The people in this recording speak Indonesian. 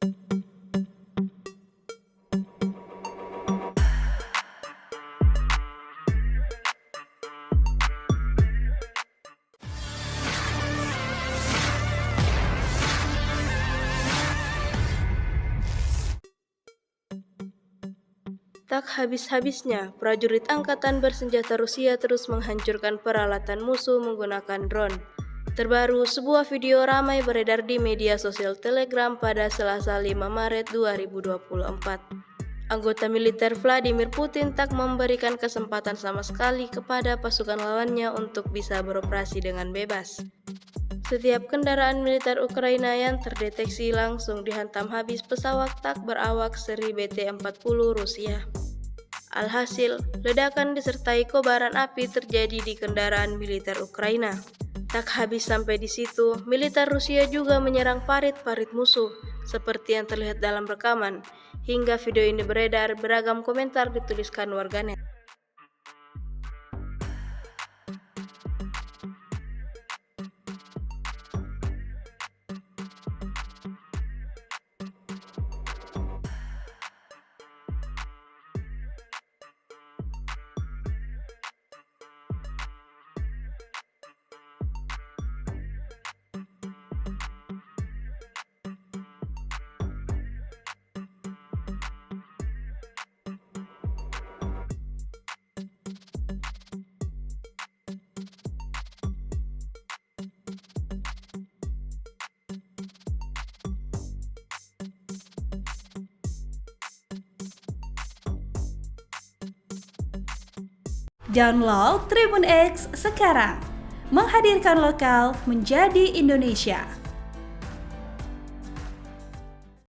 Tak habis-habisnya, prajurit angkatan bersenjata Rusia terus menghancurkan peralatan musuh menggunakan drone. Terbaru, sebuah video ramai beredar di media sosial Telegram pada Selasa 5 Maret 2024. Anggota militer Vladimir Putin tak memberikan kesempatan sama sekali kepada pasukan lawannya untuk bisa beroperasi dengan bebas. Setiap kendaraan militer Ukraina yang terdeteksi langsung dihantam habis pesawat tak berawak seri BT-40 Rusia. Alhasil, ledakan disertai kobaran api terjadi di kendaraan militer Ukraina. Tak habis sampai di situ, militer Rusia juga menyerang parit-parit musuh, seperti yang terlihat dalam rekaman. Hingga video ini beredar, beragam komentar dituliskan warganet. Download Tribun X sekarang, menghadirkan lokal menjadi Indonesia.